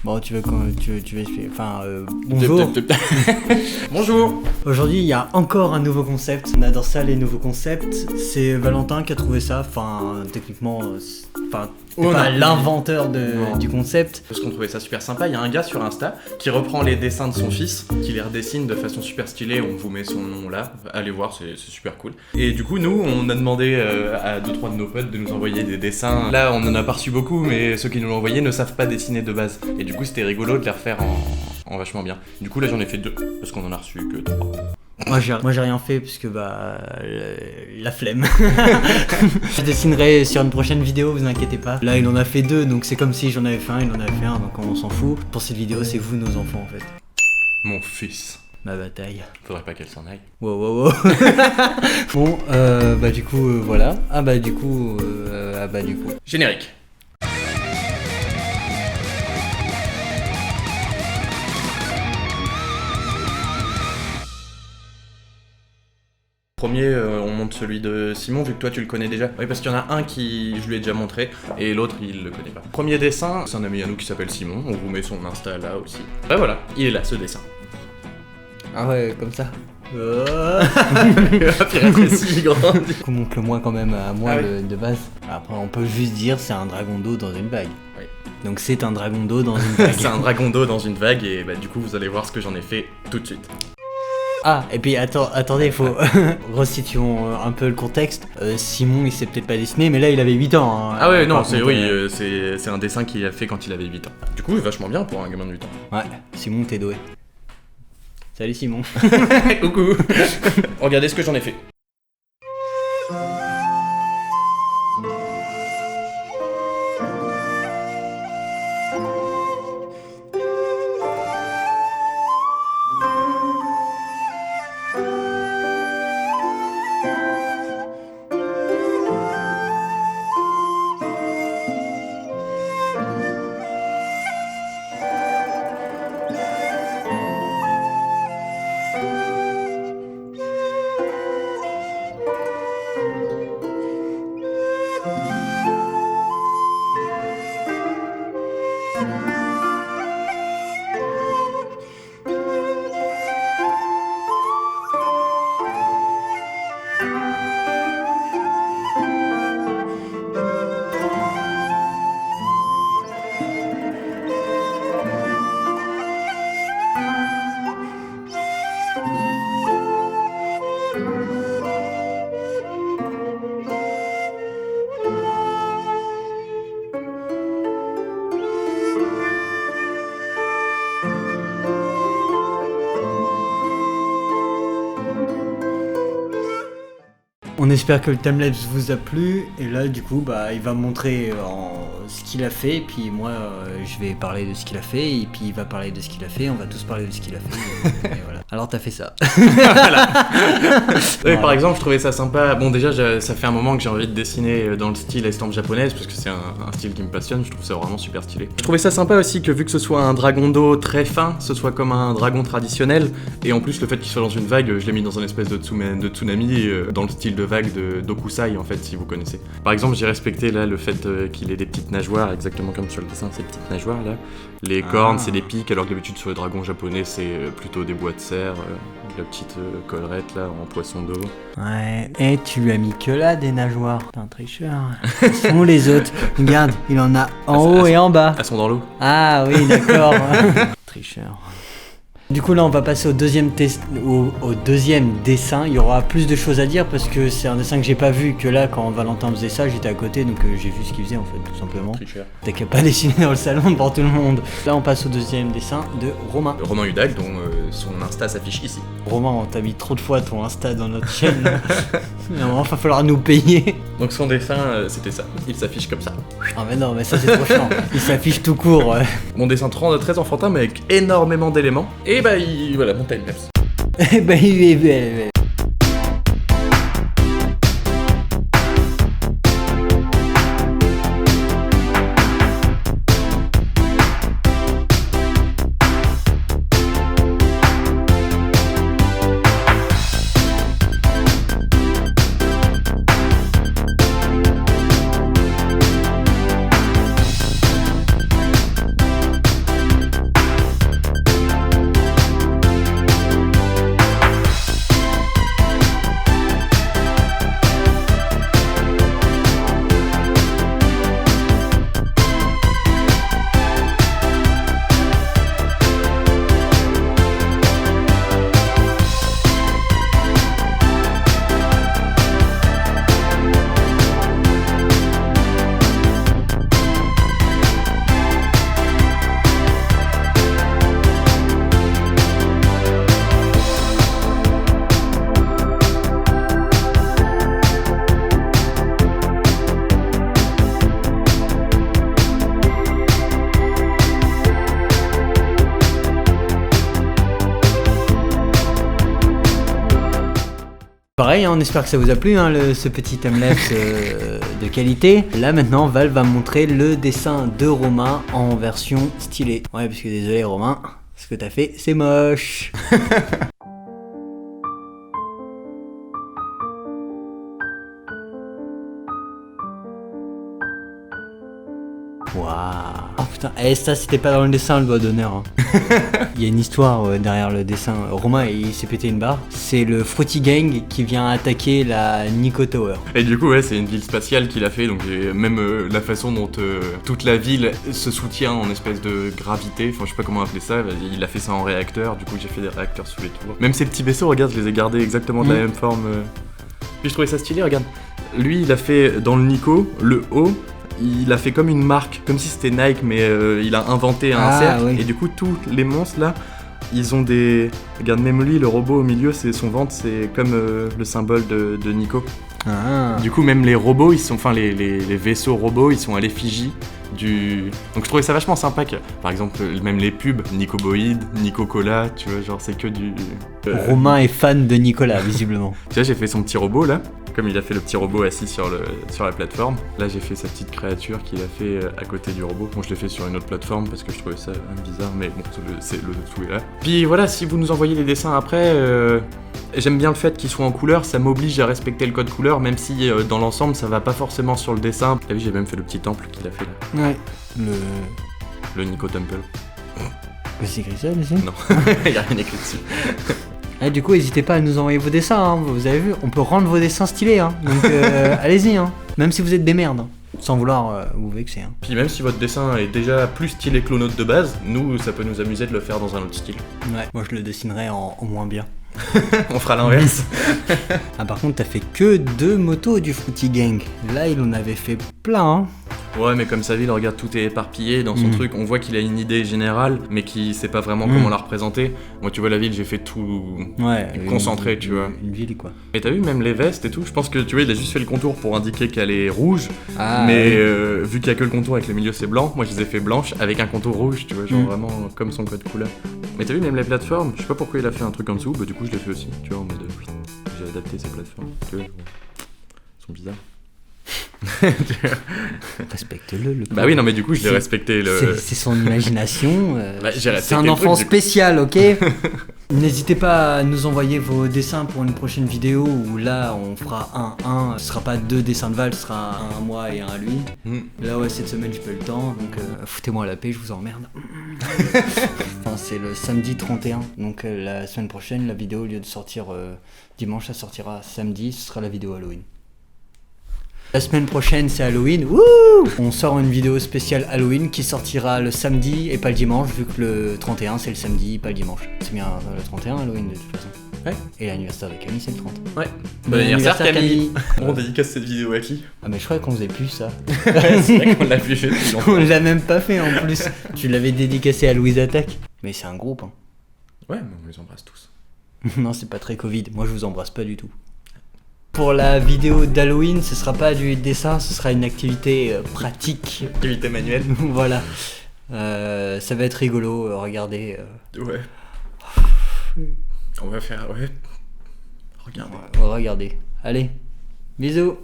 Bon, tu veux expliquer. Enfin, bonjour. Bonjour. Aujourd'hui, il y a encore un nouveau concept. On adore ça, les nouveaux concepts. C'est Valentin qui a trouvé ça. Enfin, techniquement, t'es pas l'inventeur du concept. Parce qu'on trouvait ça super sympa. Il y a un gars sur Insta qui reprend les dessins de son fils, qui les redessine de façon super stylée. On vous met son nom là. Allez voir, c'est super cool. Et du coup, nous, on a demandé à 2-3 de nos potes de nous envoyer des dessins. Là, on en a pas reçu beaucoup, mais ceux qui nous l'ont envoyé ne savent pas dessiner de base. Et du coup, c'était rigolo de les refaire en vachement bien. Du coup, là, j'en ai fait 2, parce qu'on en a reçu que 3. Moi j'ai rien fait parce que la flemme. Je dessinerai sur une prochaine vidéo, vous inquiétez pas. Là il en a fait 2, donc c'est comme si j'en avais fait un, il en avait fait un, donc on s'en fout. Pour cette vidéo, c'est vous nos enfants en fait. Mon fils. Ma bataille. Faudrait pas qu'elle s'en aille. Wow. Bon, du coup, voilà. Du coup. Générique. Premier, on monte celui de Simon, vu que toi tu le connais déjà. Oui, parce qu'il y en a un qui je lui ai déjà montré, et l'autre il le connaît pas. Premier dessin, c'est un ami à nous qui s'appelle Simon, on vous met son Insta là aussi. Bah voilà, il est là ce dessin. Ah ouais, comme ça. Précis, grand. Du coup, montre-le-moi quand même à moi de base. Après, on peut juste dire c'est un dragon d'eau dans une vague. Oui. Donc c'est un dragon d'eau dans une vague. C'est un dragon d'eau dans une vague, et du coup vous allez voir ce que j'en ai fait tout de suite. Ah, et puis attendez, faut resituons un peu le contexte. Simon, il s'est peut-être pas dessiné, mais là il avait 8 ans. Hein, ah ouais, non, c'est un dessin qu'il a fait quand il avait 8 ans. Du coup, vachement bien pour un gamin de 8 ans. Ouais, Simon, t'es doué. Salut Simon. Coucou. Regardez ce que j'en ai fait. On espère que le timelapse vous a plu, et là du coup il va montrer ce qu'il a fait, et puis moi je vais parler de ce qu'il a fait, et puis il va parler de ce qu'il a fait, on va tous parler de ce qu'il a fait, et voilà. Alors t'as fait ça. Voilà. Par exemple, je trouvais ça sympa. Bon, déjà, ça fait un moment que j'ai envie de dessiner dans le style estampes japonaise, parce que c'est un style qui me passionne, je trouve ça vraiment super stylé. Je trouvais ça sympa aussi que vu que ce soit un dragon d'eau très fin, ce soit comme un dragon traditionnel, et en plus le fait qu'il soit dans une vague, je l'ai mis dans un espèce de tsunami, dans le style de vague de d'Okusai en fait, si vous connaissez. Par exemple, j'ai respecté là le fait qu'il ait des petites nageoires, exactement comme sur le dessin, ces petites nageoires là. Les cornes, c'est des pics, alors que d'habitude sur les dragons japonais, c'est plutôt des bois de serre, la petite collerette là en poisson d'eau. Ouais, et tu lui as mis que là des nageoires. T'es un tricheur. Où les autres? Regarde, il en a en haut et en bas. Elles sont dans l'eau. Ah oui, d'accord. Tricheur. Du coup là on va passer au deuxième dessin. Il y aura plus de choses à dire parce que c'est un dessin que j'ai pas vu, que là quand Valentin faisait ça j'étais à côté, donc j'ai vu ce qu'il faisait en fait, tout simplement. Tricheur. T'as qu'à pas dessiner dans le salon devant tout le monde. Là on passe au deuxième dessin de Romain. Romain Hudag, dont son Insta s'affiche ici. Romain, on t'a mis trop de fois ton Insta dans notre chaîne. Non, il va falloir nous payer. Donc son dessin c'était ça, il s'affiche comme ça. Ah mais non, mais ça c'est trop chiant. Il s'affiche tout court. Mon dessin très enfantin mais avec énormément d'éléments. Et voilà, mon timelapse. Eh ben il est... pareil, hein, on espère que ça vous a plu, hein, ce petit timelapse de qualité. Là maintenant, Val va montrer le dessin de Romain en version stylée. Ouais, parce que désolé Romain, ce que t'as fait, c'est moche. Waouh. Oh putain, ça c'était pas dans le dessin le doigt d'honneur. Hein. Il y a une histoire derrière le dessin. Romain il s'est pété une barre. C'est le Fruity Gang qui vient attaquer la Nico Tower. Et du coup, ouais, c'est une ville spatiale qu'il a fait, donc même la façon dont toute la ville se soutient en espèce de gravité, enfin je sais pas comment appeler ça, il a fait ça en réacteur, du coup j'ai fait des réacteurs sous les tours. Même ces petits vaisseaux, regarde, je les ai gardés exactement de la même forme. Puis je trouvais ça stylé, regarde. Lui, il a fait dans le Nico, le haut, il a fait comme une marque, comme si c'était Nike, mais il a inventé un cercle, oui. Et du coup, tous les monstres là, ils ont des... Regarde, même lui, le robot au milieu, c'est son ventre, c'est comme le symbole de Nico. Ah. Du coup, même les robots, ils sont, enfin les vaisseaux robots, ils sont à l'effigie du... Donc je trouvais ça vachement sympa que, par exemple, même les pubs, Nico Boyd, Nico Cola, tu vois, genre c'est que du... Romain est fan de Nicolas, visiblement. Tu vois, j'ai fait son petit robot là. Comme il a fait le petit robot assis sur la plateforme, là j'ai fait sa petite créature qu'il a fait à côté du robot. Bon, je l'ai fait sur une autre plateforme parce que je trouvais ça bizarre, mais bon, le dessous est là. Puis voilà, si vous nous envoyez les dessins après, j'aime bien le fait qu'ils soient en couleur, ça m'oblige à respecter le code couleur, même si dans l'ensemble ça va pas forcément sur le dessin. T'as vu, j'ai même fait le petit temple qu'il a fait là. Ouais, le Nico Temple. C'est écrit ça dessus ? Non, y a rien écrit dessus. Ah, du coup, n'hésitez pas à nous envoyer vos dessins, hein. Vous avez vu, on peut rendre vos dessins stylés, hein. Donc allez-y, hein. Même si vous êtes des merdes, hein. Sans vouloir vous vexer. Hein. Puis même si votre dessin est déjà plus stylé que le nôtre de base, nous, ça peut nous amuser de le faire dans un autre style. Ouais, moi je le dessinerai en moins bien. On fera l'inverse. Ah, par contre, t'as fait que 2 motos du Fruity Gang. Là, il en avait fait plein, hein. Ouais, mais comme sa ville, regarde, tout est éparpillé dans son truc. On voit qu'il a une idée générale, mais qu'il sait pas vraiment comment la représenter. Moi, tu vois, la ville, j'ai fait tout concentré, tu vois. Une ville, quoi. Et t'as vu, même les vestes et tout, je pense que, tu vois, il a juste fait le contour pour indiquer qu'elle est rouge. Ah, mais vu qu'il y a que le contour avec le milieu, c'est blanc, moi, je les ai fait blanches avec un contour rouge, tu vois, genre vraiment comme son code couleur. Mais t'as vu, même les plateformes, je sais pas pourquoi il a fait un truc en dessous, bah du coup, je l'ai fait aussi, tu vois, en mode... j'ai adapté ces plateformes, tu vois, elles sont bizarres. Respecte-le. Bah oui, non, mais du coup, je l'ai respecté. C'est son imagination. C'est un le enfant truc, spécial, ok. N'hésitez pas à nous envoyer vos dessins pour une prochaine vidéo où là, on fera un. Ce sera pas 2 dessins de Val, ce sera un à moi et un à lui. Là, ouais, cette semaine, j'ai pas eu le temps, donc foutez-moi la paix, je vous emmerde. Enfin, c'est le samedi 31, donc la semaine prochaine, la vidéo, au lieu de sortir dimanche, ça sortira samedi, ce sera la vidéo Halloween. La semaine prochaine, c'est Halloween. Wouh! On sort une vidéo spéciale Halloween qui sortira le samedi et pas le dimanche, vu que le 31, c'est le samedi, pas le dimanche. C'est bien le 31 Halloween, de toute façon. Ouais. Et l'anniversaire de Camille, c'est le 30. Ouais. Bon anniversaire, Camille. On dédicace cette vidéo à qui? Ah, mais je crois qu'on faisait plus ça. C'est vrai qu'on l'a plus fait. On l'a même pas fait en plus. Tu l'avais dédicacé à Louise Attaque. Mais c'est un groupe, hein. Ouais, mais on les embrasse tous. Non, c'est pas très Covid. Moi, je vous embrasse pas du tout. Pour la vidéo d'Halloween, ce sera pas du dessin, ce sera une activité pratique. Activité manuelle. Voilà. Ça va être rigolo, regardez. Ouais. On va faire... Ouais. Regardez. Allez, bisous.